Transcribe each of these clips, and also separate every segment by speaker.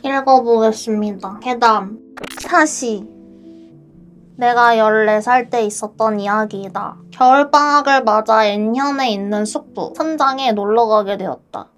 Speaker 1: 읽어보겠습니다. 괴담. 사시. 내가 14살 때 있었던 이야기이다. 겨울방학을 맞아 N현에 있는 숙부 선장에 놀러가게 되었다.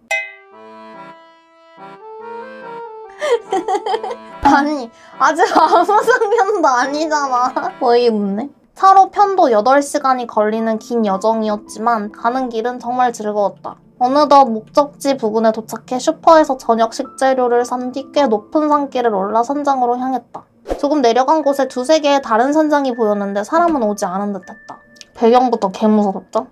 Speaker 1: 아니, 아직 아무 상견도 아니잖아. 어이없네. 차로 편도 8시간이 걸리는 긴 여정이었지만 가는 길은 정말 즐거웠다. 어느덧 목적지 부근에 도착해 슈퍼에서 저녁 식재료를 산 뒤 꽤 높은 산길을 올라 선장으로 향했다. 조금 내려간 곳에 두세 개의 다른 선장이 보였는데 사람은 오지 않은 듯했다. 배경부터 개무섭죠?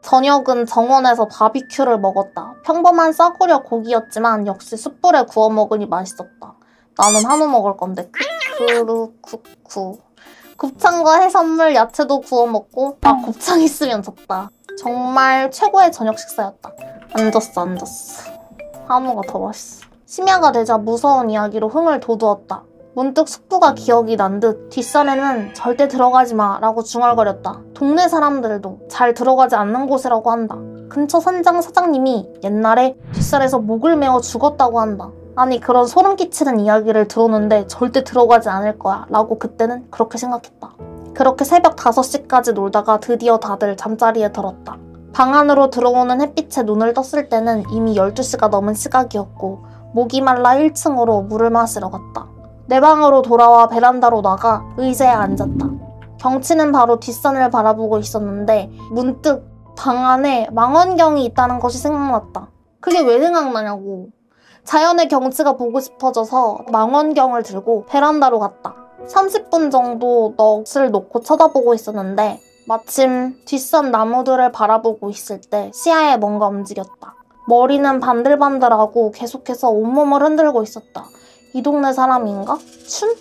Speaker 1: 저녁은 정원에서 바비큐를 먹었다. 평범한 싸구려 고기였지만 역시 숯불에 구워 먹으니 맛있었다. 나는 한우 먹을 건데 크루쿠쿠. 곱창과 해산물, 야채도 구워 먹고 곱창 있으면 좋다. 정말 최고의 저녁 식사였다. 앉았어. 한우가 더 맛있어. 심야가 되자 무서운 이야기로 흥을 돋우었다. 문득 숙부가 기억이 난 듯 뒷산에는 절대 들어가지 마 라고 중얼거렸다. 동네 사람들도 잘 들어가지 않는 곳이라고 한다. 근처 선장 사장님이 옛날에 뒷산에서 목을 메어 죽었다고 한다. 아니 그런 소름 끼치는 이야기를 들었는데 절대 들어가지 않을 거야 라고 그때는 그렇게 생각했다. 그렇게 새벽 5시까지 놀다가 드디어 다들 잠자리에 들었다. 방 안으로 들어오는 햇빛에 눈을 떴을 때는 이미 12시가 넘은 시각이었고 목이 말라 1층으로 물을 마시러 갔다. 내 방으로 돌아와 베란다로 나가 의자에 앉았다. 경치는 바로 뒷산을 바라보고 있었는데 문득 방 안에 망원경이 있다는 것이 생각났다. 그게 왜 생각나냐고. 자연의 경치가 보고 싶어져서 망원경을 들고 베란다로 갔다. 30분 정도 넋을 놓고 쳐다보고 있었는데 마침 뒷산 나무들을 바라보고 있을 때 시야에 뭔가 움직였다. 머리는 반들반들하고 계속해서 온몸을 흔들고 있었다. 이 동네 사람인가? 춘?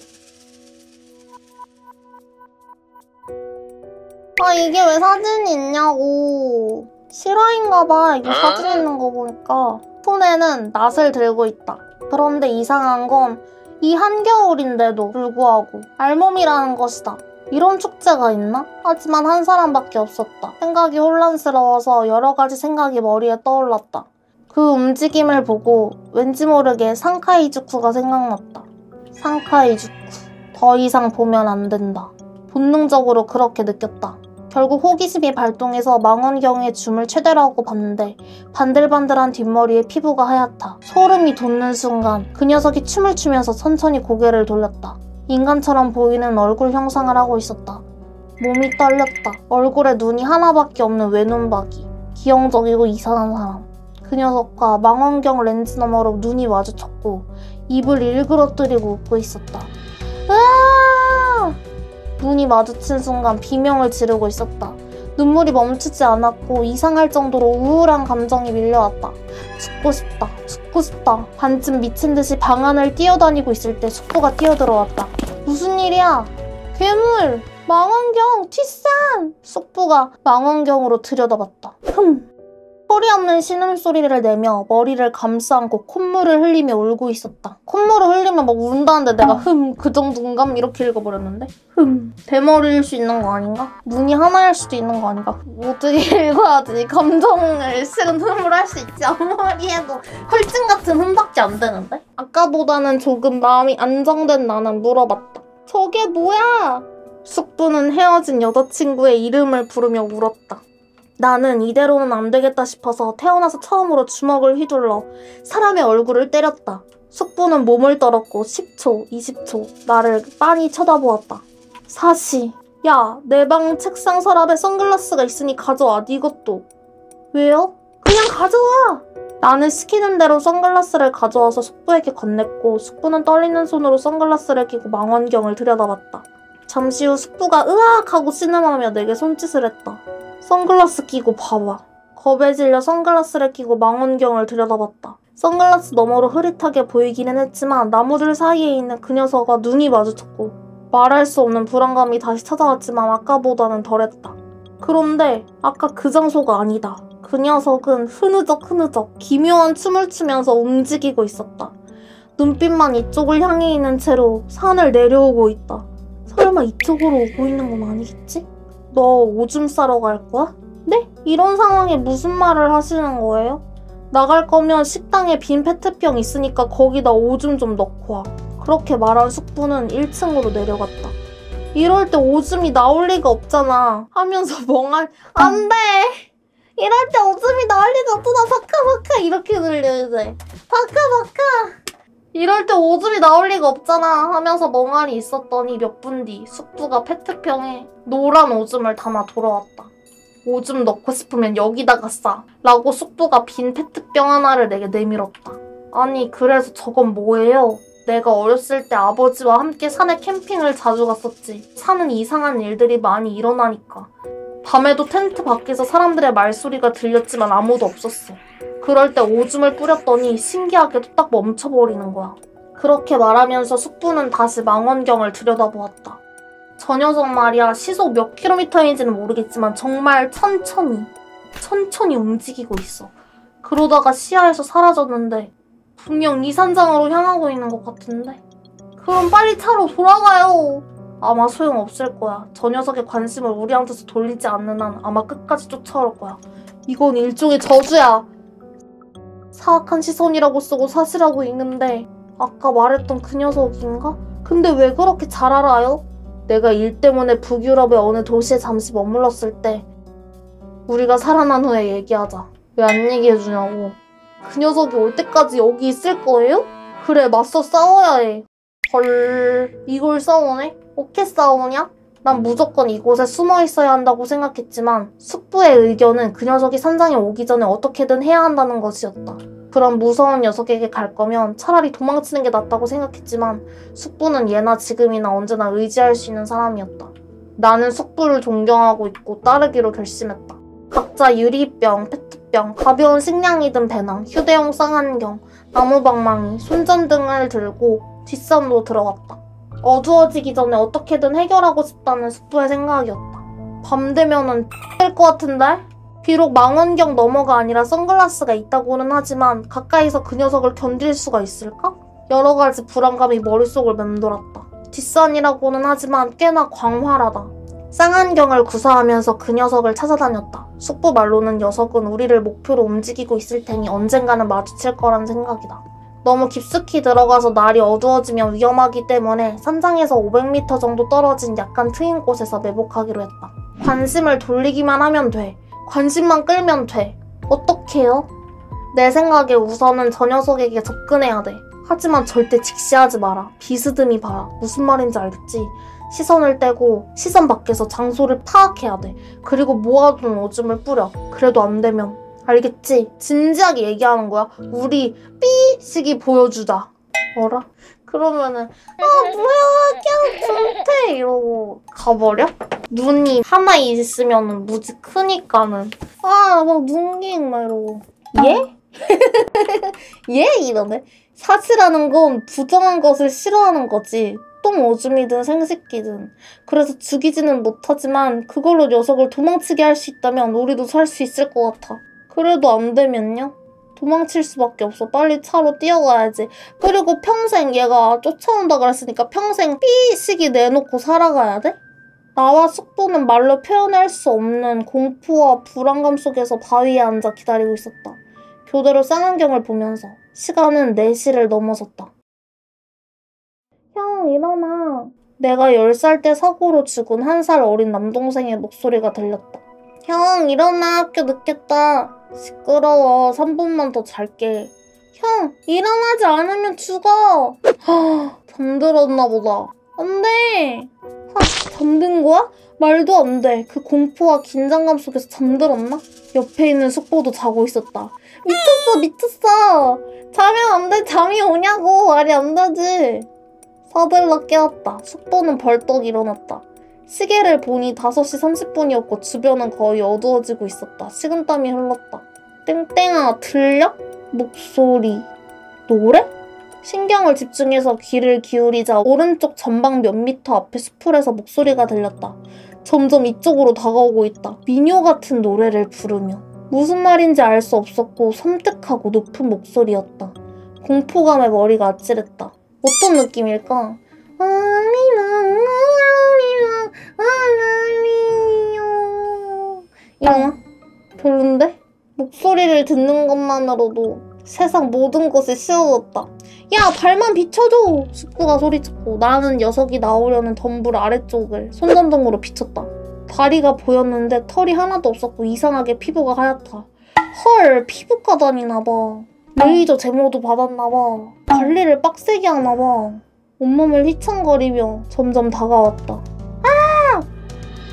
Speaker 1: 아 이게 왜 사진이 있냐고. 실화인가봐. 이거 사진 있는 거 보니까. 손에는 낫을 들고 있다. 그런데 이상한 건 이 한겨울인데도 불구하고 알몸이라는 것이다. 이런 축제가 있나? 하지만 한 사람밖에 없었다. 생각이 혼란스러워서 여러 가지 생각이 머리에 떠올랐다. 그 움직임을 보고 왠지 모르게 상카이주쿠가 생각났다. 상카이주쿠. 더 이상 보면 안 된다. 본능적으로 그렇게 느꼈다. 결국 호기심이 발동해서 망원경에 줌을 최대로 하고 봤는데 반들반들한 뒷머리에 피부가 하얗다. 소름이 돋는 순간 그 녀석이 춤을 추면서 천천히 고개를 돌렸다. 인간처럼 보이는 얼굴 형상을 하고 있었다. 몸이 떨렸다. 얼굴에 눈이 하나밖에 없는 외눈박이. 기형적이고 이상한 사람. 그 녀석과 망원경 렌즈 너머로 눈이 마주쳤고 입을 일그러뜨리고 웃고 있었다. 으아! 눈이 마주친 순간 비명을 지르고 있었다. 눈물이 멈추지 않았고 이상할 정도로 우울한 감정이 밀려왔다. 죽고 싶다. 반쯤 미친 듯이 방 안을 뛰어다니고 있을 때 숙부가 뛰어들어왔다. 무슨 일이야? 괴물! 망원경! 뒷산! 숙부가 망원경으로 들여다봤다. 소리 없는 신음소리를 내며 머리를 감싸안고 콧물을 흘리며 울고 있었다. 콧물을 흘리면 막 운다는데 내가 그 정도인감? 이렇게 읽어버렸는데? 대머리일 수 있는 거 아닌가? 눈이 하나일 수도 있는 거 아닌가? 어떻게 읽어야지 감정을 실은 흠을 수 있지. 아무리 해도 컬증 같은 흠밖에 안 되는데? 아까보다는 조금 마음이 안정된 나는 물어봤다. 저게 뭐야? 숙부는 헤어진 여자친구의 이름을 부르며 울었다. 나는 이대로는 안 되겠다 싶어서 태어나서 처음으로 주먹을 휘둘러 사람의 얼굴을 때렸다. 숙부는 몸을 떨었고 10초, 20초 나를 빤히 쳐다보았다. 사시, 야, 내 방 책상 서랍에 선글라스가 있으니 가져와, 네 것도. 왜요? 그냥 가져와! 나는 시키는 대로 선글라스를 가져와서 숙부에게 건넸고 숙부는 떨리는 손으로 선글라스를 끼고 망원경을 들여다봤다. 잠시 후 숙부가 으악 하고 신음하며 내게 손짓을 했다. 선글라스 끼고 봐봐. 겁에 질려 선글라스를 끼고 망원경을 들여다봤다. 선글라스 너머로 흐릿하게 보이기는 했지만 나무들 사이에 있는 그 녀석과 눈이 마주쳤고 말할 수 없는 불안감이 다시 찾아왔지만 아까보다는 덜했다. 그런데 아까 그 장소가 아니다. 그 녀석은 흐느적 기묘한 춤을 추면서 움직이고 있었다. 눈빛만 이쪽을 향해 있는 채로 산을 내려오고 있다. 설마 이쪽으로 오고 있는 건 아니겠지? 너 오줌 싸러 갈 거야? 네? 이런 상황에 무슨 말을 하시는 거예요? 나갈 거면 식당에 빈 페트병 있으니까 거기다 오줌 좀 넣고 와. 그렇게 말한 숙부는 1층으로 내려갔다. 이럴 때 오줌이 나올 리가 없잖아 하면서 멍할 안 돼! 이럴 때 오줌이 나올 리가 없잖아. 바카바카 이렇게 들려 이제. 바카바카 이럴 때 오줌이 나올 리가 없잖아 하면서 멍하니 있었더니 몇 분 뒤 숙부가 페트병에 노란 오줌을 담아 돌아왔다. 오줌 넣고 싶으면 여기다가 싸 라고 숙부가 빈 페트병 하나를 내게 내밀었다. 아니 그래서 저건 뭐예요? 내가 어렸을 때 아버지와 함께 산에 캠핑을 자주 갔었지. 산은 이상한 일들이 많이 일어나니까. 밤에도 텐트 밖에서 사람들의 말소리가 들렸지만 아무도 없었어. 그럴 때 오줌을 뿌렸더니 신기하게도 딱 멈춰버리는 거야. 그렇게 말하면서 숙부는 다시 망원경을 들여다보았다. 저 녀석 말이야 시속 몇 킬로미터인지는 모르겠지만 정말 천천히 움직이고 있어. 그러다가 시야에서 사라졌는데 분명 이 산장으로 향하고 있는 것 같은데? 그럼 빨리 차로 돌아가요. 아마 소용없을 거야. 저 녀석의 관심을 우리한테서 돌리지 않는 한 아마 끝까지 쫓아올 거야. 이건 일종의 저주야. 사악한 시선이라고 쓰고 사시라고 읽는데 아까 말했던 그 녀석인가? 근데 왜 그렇게 잘 알아요? 내가 일 때문에 북유럽의 어느 도시에 잠시 머물렀을 때 우리가 살아난 후에 얘기하자. 왜 안 얘기해주냐고. 그 녀석이 올 때까지 여기 있을 거예요? 그래 맞서 싸워야 해. 헐 이걸 싸우네? 어떻게 싸우냐? 난 무조건 이곳에 숨어 있어야 한다고 생각했지만 숙부의 의견은 그 녀석이 산장에 오기 전에 어떻게든 해야 한다는 것이었다. 그런 무서운 녀석에게 갈 거면 차라리 도망치는 게 낫다고 생각했지만 숙부는 예나 지금이나 언제나 의지할 수 있는 사람이었다. 나는 숙부를 존경하고 있고 따르기로 결심했다. 각자 유리병, 페트병, 가벼운 식량이든 배낭, 휴대용 쌍안경, 나무방망이, 손전등을 들고 뒷산으로 들어갔다. 어두워지기 전에 어떻게든 해결하고 싶다는 숙부의 생각이었다. 밤 되면은 될 것 같은데? 비록 망원경 너머가 아니라 선글라스가 있다고는 하지만 가까이서 그 녀석을 견딜 수가 있을까? 여러 가지 불안감이 머릿속을 맴돌았다. 뒷산이라고는 하지만 꽤나 광활하다. 쌍안경을 구사하면서 그 녀석을 찾아다녔다. 숙부 말로는 녀석은 우리를 목표로 움직이고 있을 테니 언젠가는 마주칠 거란 생각이다. 너무 깊숙이 들어가서 날이 어두워지면 위험하기 때문에 산장에서 500m 정도 떨어진 약간 트인 곳에서 매복하기로 했다. 관심을 돌리기만 하면 돼. 관심만 끌면 돼. 어떡해요? 내 생각에 우선은 저 녀석에게 접근해야 돼. 하지만 절대 직시하지 마라. 비스듬히 봐라. 무슨 말인지 알겠지? 시선을 떼고 시선 밖에서 장소를 파악해야 돼. 그리고 모아둔 오줌을 뿌려. 그래도 안 되면 알겠지? 진지하게 얘기하는 거야. 우리 삐식이 보여주자. 뭐라? 그러면은 뭐야 그냥 좋대 이러고 가버려? 눈이 하나 있으면은 무지 크니까는 막 눈깅 막 이러고 예? 예? 이러네. 사치라는 건 부정한 것을 싫어하는 거지. 똥 오줌이든 생식기든. 그래서 죽이지는 못하지만 그걸로 녀석을 도망치게 할 수 있다면 우리도 살 수 있을 것 같아. 그래도 안 되면요? 도망칠 수밖에 없어. 빨리 차로 뛰어가야지. 그리고 평생 얘가 쫓아온다 그랬으니까 평생 삐식이 내놓고 살아가야 돼? 나와 숙부는 말로 표현할 수 없는 공포와 불안감 속에서 바위에 앉아 기다리고 있었다. 교대로 쌍안경을 보면서. 시간은 4시를 넘어섰다. 형 일어나. 내가 10살 때 사고로 죽은 1살 어린 남동생의 목소리가 들렸다. 형 일어나 학교 늦겠다. 시끄러워. 3분만 더 잘게. 형 일어나지 않으면 죽어. 잠들었나 보다. 안돼. 잠든 거야? 말도 안 돼. 그 공포와 긴장감 속에서 잠들었나? 옆에 있는 숙보도 자고 있었다. 미쳤어. 자면 안 돼. 잠이 오냐고. 말이 안 되지. 서둘러 깨웠다. 숙보는 벌떡 일어났다. 시계를 보니 5시 30분이었고 주변은 거의 어두워지고 있었다. 식은땀이 흘렀다. 땡땡아 들려? 목소리. 노래? 신경을 집중해서 귀를 기울이자 오른쪽 전방 몇 미터 앞에 수풀에서 목소리가 들렸다. 점점 이쪽으로 다가오고 있다. 미녀 같은 노래를 부르며. 무슨 말인지 알 수 없었고 섬뜩하고 높은 목소리였다. 공포감에 머리가 아찔했다. 어떤 느낌일까? 이러나? 별론데? 목소리를 듣는 것만 것만으로도 세상 모든 것이 쉬워졌다. 야, 발만 비춰줘! 숙부가 소리쳤고 나는 녀석이 나오려는 덤불 아래쪽을 손전등으로 비췄다. 다리가 보였는데 털이 하나도 없었고 이상하게 피부가 하얗다. 헐, 피부과 다니나봐. 레이저 제모도 받았나봐. 관리를 빡세게 하나봐. 온몸을 휘청거리며 점점 다가왔다. 아!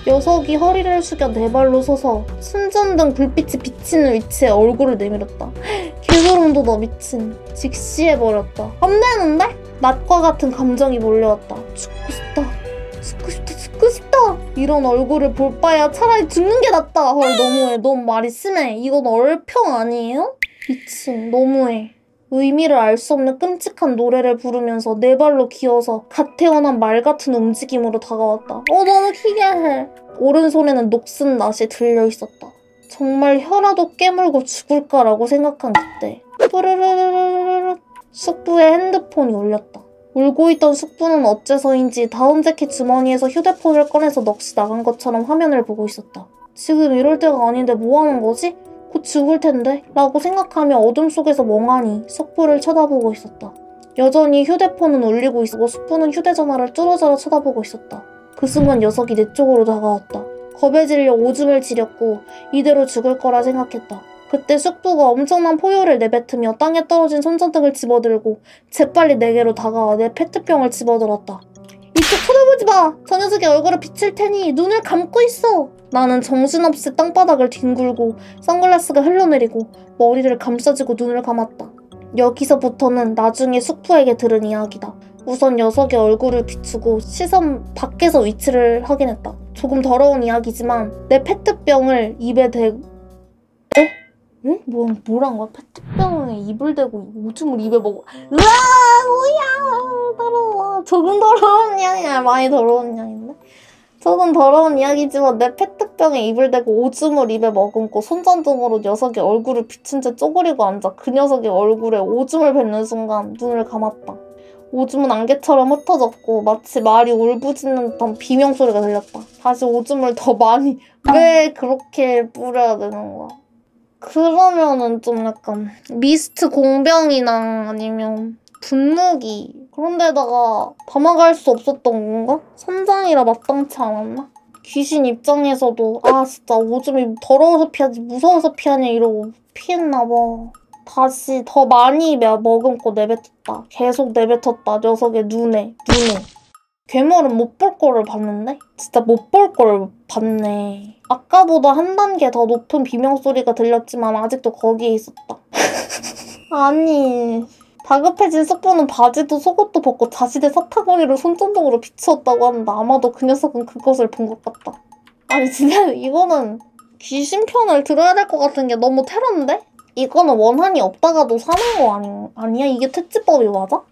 Speaker 1: 녀석이 허리를 숙여 네 발로 서서 손전등 불빛이 비치는 위치에 얼굴을 내밀었다. 개소름 돋아 미친. 직시해버렸다. 안 되는데? 낫과 같은 감정이 몰려왔다. 죽고 싶다. 죽고 싶다. 죽고 싶다. 이런 얼굴을 볼 바야 차라리 죽는 게 낫다. 헐, 너무해. 너무 말이 심해. 이건 얼평 아니에요? 미친, 너무해. 의미를 알 수 없는 끔찍한 노래를 부르면서 네 발로 기어서 갓 태어난 말 같은 움직임으로 다가왔다. 너무 기괴해. 오른손에는 녹슨 낫이 들려있었다. 정말 혀라도 깨물고 죽을까라고 생각한 그때 뿌르르르르르 숙부의 핸드폰이 울렸다. 울고 있던 숙부는 어째서인지 다운 재킷 주머니에서 휴대폰을 꺼내서 넋이 나간 것처럼 화면을 보고 있었다. 지금 이럴 때가 아닌데 뭐 하는 거지? 곧 죽을 텐데? 라고 생각하며 어둠 속에서 멍하니 숙부를 쳐다보고 있었다. 여전히 휴대폰은 울리고 있었고 숙부는 휴대전화를 뚫어져라 쳐다보고 있었다. 그 순간 녀석이 내 쪽으로 다가왔다. 겁에 질려 오줌을 지렸고 이대로 죽을 거라 생각했다. 그때 숙부가 엄청난 포효를 내뱉으며 땅에 떨어진 손전등을 집어들고 재빨리 내게로 다가와 내 페트병을 집어들었다. 이쪽 쳐다보지 마! 저 녀석의 얼굴을 비칠 테니 눈을 감고 있어! 나는 정신없이 땅바닥을 뒹굴고 선글라스가 흘러내리고 머리를 감싸쥐고 눈을 감았다. 여기서부터는 나중에 숙부에게 들은 이야기다. 우선 녀석의 얼굴을 비추고 시선 밖에서 위치를 확인했다. 조금 더러운 이야기지만 내 페트병을 입에 대고 에? 응? 뭐란 거야? 페트병에 입을 대고 오줌을 입에 먹어. 으아! 뭐야! 더러워. 조금 더러운 이야기야. 많이 더러운 이야기인데? 조금 더러운 이야기지만 내 페트병에 입을 대고 오줌을 입에 머금고 손전등으로 녀석의 얼굴을 비춘 채 쪼그리고 앉아 그 녀석의 얼굴에 오줌을 뱉는 순간 눈을 감았다. 오줌은 안개처럼 흩어졌고 마치 말이 울부짖는 듯한 비명소리가 들렸다. 다시 오줌을 더 많이 왜 그렇게 뿌려야 되는 거야? 그러면은 좀 약간 미스트 공병이나 아니면 분무기 그런 데다가 담아갈 수 없었던 건가? 선장이라 마땅치 않았나? 귀신 입장에서도 아 진짜 오줌이 더러워서 피하지 무서워서 피하냐 이러고 피했나봐. 다시 더 많이 머금고 내뱉었다. 계속 내뱉었다. 녀석의 눈에. 괴물은 못 볼 거를 봤는데? 진짜 못 볼 걸 봤네. 아까보다 한 단계 더 높은 비명소리가 들렸지만 아직도 거기에 있었다. 아니... 다급해진 숙부는 바지도 속옷도 벗고 자신의 사타구니를 손전등으로 비추었다고 하는데 아마도 그 녀석은 그것을 본 것 같다. 아니 진짜 이거는 귀신 편을 들어야 될 것 같은 게 너무 테러인데? 이거는 원한이 없다가도 사는 거 아니야? 이게 퇴치법이 맞아?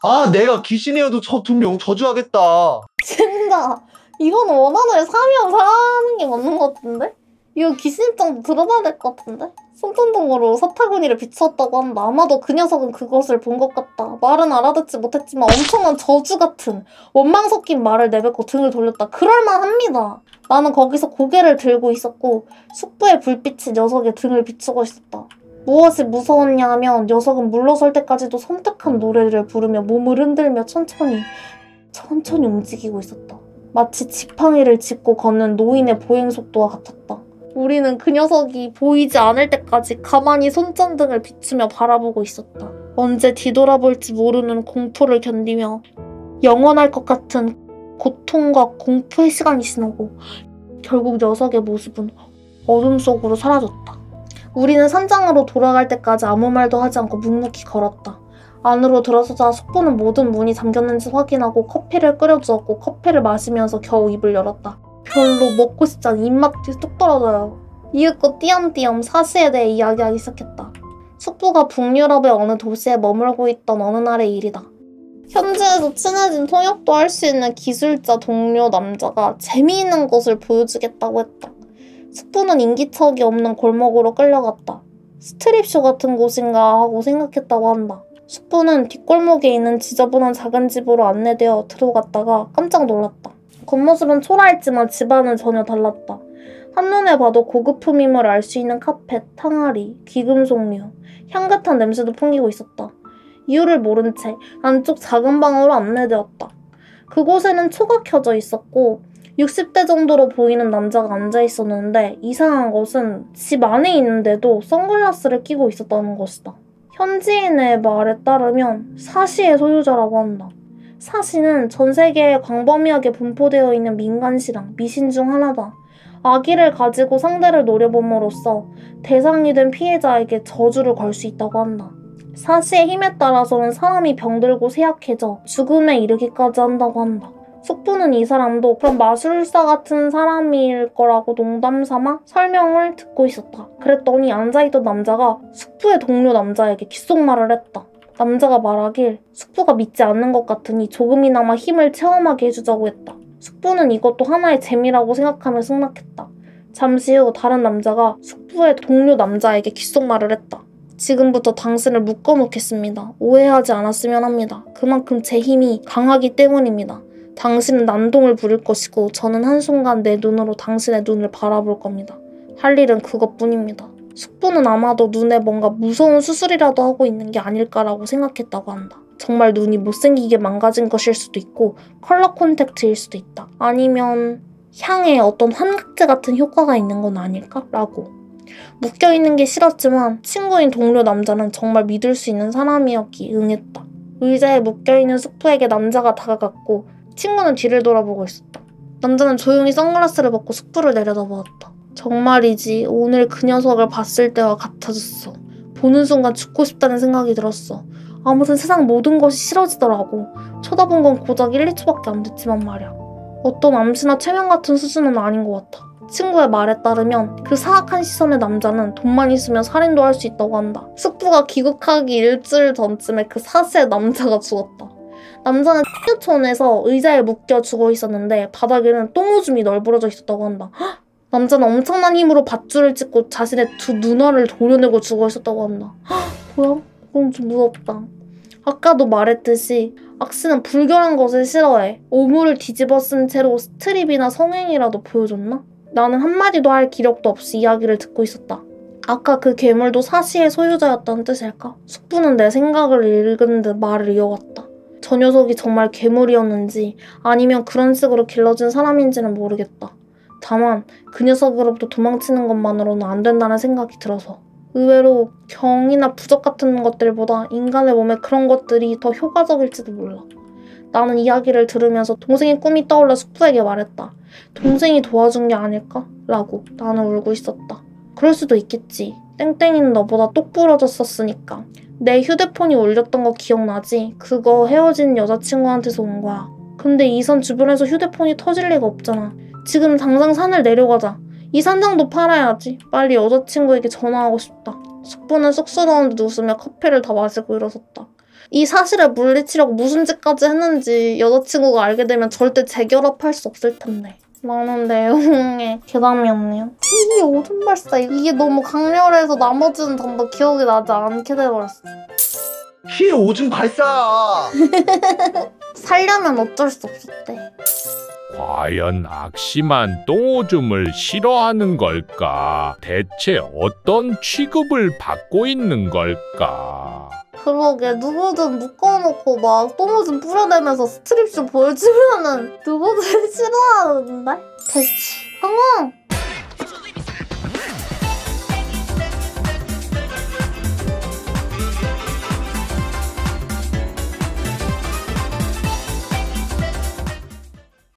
Speaker 2: 아, 내가 귀신이어도 저 분명 저주하겠다.
Speaker 1: 진짜 이거는 원한을 사면 사는 게 맞는 것 같은데? 이거 귀신 입장도 들어봐야 될 것 같은데? 손전등으로 사타구니를 비추었다고 하는데 아마도 그 녀석은 그것을 본 것 같다. 말은 알아듣지 못했지만 엄청난 저주 같은 원망 섞인 말을 내뱉고 등을 돌렸다. 그럴만합니다. 나는 거기서 고개를 들고 있었고 숙부의 불빛이 녀석의 등을 비추고 있었다. 무엇이 무서웠냐 하면 녀석은 물러설 때까지도 섬뜩한 노래를 부르며 몸을 흔들며 천천히 움직이고 있었다. 마치 지팡이를 짚고 걷는 노인의 보행 속도와 같았다. 우리는 그 녀석이 보이지 않을 때까지 가만히 손전등을 비추며 바라보고 있었다. 언제 뒤돌아볼지 모르는 공포를 견디며 영원할 것 같은 고통과 공포의 시간이 지나고 결국 녀석의 모습은 어둠 속으로 사라졌다. 우리는 산장으로 돌아갈 때까지 아무 말도 하지 않고 묵묵히 걸었다. 안으로 들어서자 숙부는 모든 문이 잠겼는지 확인하고 커피를 끓여주었고 커피를 마시면서 겨우 입을 열었다. 별로 먹고 싶지 않은 입맛이 뚝 떨어져요. 이윽고 띄엄띄엄 사시에 대해 이야기하기 시작했다. 숙부가 북유럽의 어느 도시에 머물고 있던 어느 날의 일이다. 현지에서 친해진 통역도 할 수 있는 기술자 동료 남자가 재미있는 것을 보여주겠다고 했다. 숙부는 인기척이 없는 골목으로 끌려갔다. 스트립쇼 같은 곳인가 하고 생각했다고 한다. 숙부는 뒷골목에 있는 지저분한 작은 집으로 안내되어 들어갔다가 깜짝 놀랐다. 겉모습은 초라했지만 집안은 전혀 달랐다. 한눈에 봐도 고급품임을 알 수 있는 카펫, 탕아리, 귀금속류, 향긋한 냄새도 풍기고 있었다. 이유를 모른 채 안쪽 작은 방으로 안내되었다. 그곳에는 초가 켜져 있었고 60대 정도로 보이는 남자가 앉아있었는데 이상한 것은 집 안에 있는데도 선글라스를 끼고 있었다는 것이다. 현지인의 말에 따르면 사시의 소유자라고 한다. 사시는 전 세계에 광범위하게 분포되어 있는 민간시랑 미신 중 하나다. 아기를 가지고 상대를 노려봄으로써 대상이 된 피해자에게 저주를 걸 수 있다고 한다. 사시의 힘에 따라서는 사람이 병들고 쇠약해져 죽음에 이르기까지 한다고 한다. 숙부는 이 사람도 그런 마술사 같은 사람일 거라고 농담삼아 설명을 듣고 있었다. 그랬더니 앉아있던 남자가 숙부의 동료 남자에게 귓속말을 했다. 남자가 말하길 숙부가 믿지 않는 것 같으니 조금이나마 힘을 체험하게 해주자고 했다. 숙부는 이것도 하나의 재미라고 생각하며 승낙했다. 잠시 후 다른 남자가 숙부의 동료 남자에게 귓속말을 했다. 지금부터 당신을 묶어놓겠습니다. 오해하지 않았으면 합니다. 그만큼 제 힘이 강하기 때문입니다. 당신은 난동을 부릴 것이고 저는 한순간 내 눈으로 당신의 눈을 바라볼 겁니다. 할 일은 그것뿐입니다. 숙부는 아마도 눈에 뭔가 무서운 수술이라도 하고 있는 게 아닐까라고 생각했다고 한다. 정말 눈이 못생기게 망가진 것일 수도 있고 컬러 콘택트일 수도 있다. 아니면 향에 어떤 환각제 같은 효과가 있는 건 아닐까? 라고. 묶여있는 게 싫었지만 친구인 동료 남자는 정말 믿을 수 있는 사람이었기에 응했다. 의자에 묶여있는 숙부에게 남자가 다가갔고 친구는 뒤를 돌아보고 있었다. 남자는 조용히 선글라스를 벗고 숙부를 내려다보았다. 정말이지 오늘 그 녀석을 봤을 때와 같아졌어. 보는 순간 죽고 싶다는 생각이 들었어. 아무튼 세상 모든 것이 싫어지더라고. 쳐다본 건 고작 1, 2초밖에 안 됐지만 말이야. 어떤 암시나 최면 같은 수준은 아닌 것 같아. 친구의 말에 따르면 그 사악한 시선의 남자는 돈만 있으면 살인도 할 수 있다고 한다. 숙부가 귀국하기 일주일 전쯤에 그 사시의 남자가 죽었다. 남자는 X촌에서 의자에 묶여 죽어 있었는데 바닥에는 똥오줌이 널브러져 있었다고 한다. 헉! 남자는 엄청난 힘으로 밧줄을 찢고 자신의 두 눈알을 도려내고 죽어 있었다고 한다. 헉! 뭐야? 그건 좀 무섭다. 아까도 말했듯이 악신은 불결한 것을 싫어해. 오물을 뒤집어 쓴 채로 스트립이나 성행이라도 보여줬나? 나는 한마디도 할 기력도 없이 이야기를 듣고 있었다. 아까 그 괴물도 사시의 소유자였다는 뜻일까? 숙부는 내 생각을 읽은 듯 말을 이어갔다. 저 녀석이 정말 괴물이었는지 아니면 그런 식으로 길러진 사람인지는 모르겠다. 다만 그 녀석으로부터 도망치는 것만으로는 안 된다는 생각이 들어서. 의외로 경이나 부적 같은 것들보다 인간의 몸에 그런 것들이 더 효과적일지도 몰라. 나는 이야기를 들으면서 동생의 꿈이 떠올라 숙부에게 말했다. 동생이 도와준 게 아닐까? 라고. 나는 울고 있었다. 그럴 수도 있겠지. 땡땡이는 너보다 똑 부러졌었으니까. 내 휴대폰이 울렸던 거 기억나지? 그거 헤어진 여자친구한테서 온 거야. 근데 이산 주변에서 휴대폰이 터질 리가 없잖아. 지금 당장 산을 내려가자. 이 산장도 팔아야지. 빨리 여자친구에게 전화하고 싶다. 숙부는 쑥스러운 듯 웃으며 커피를 다 마시고 일어섰다. 이 사실을 물리치려고 무슨 짓까지 했는지 여자친구가 알게 되면 절대 재결합할 수 없을 텐데. 나는 내용에 괴담이 없네요. 이게 오줌 발사. 이게 너무 강렬해서 나머지는 전부 기억이 나지 않게 돼버렸어.
Speaker 2: 키 오줌 발사.
Speaker 1: 살려면 어쩔 수 없었대.
Speaker 3: 과연 악심한 똥오줌을 싫어하는 걸까? 대체 어떤 취급을 받고 있는 걸까?
Speaker 1: 그러게 누구든 묶어놓고 막 똥오줌 뿌려대면서 스트립쇼 보여주면은 누구든 싫어하는데? 됐지. 성공!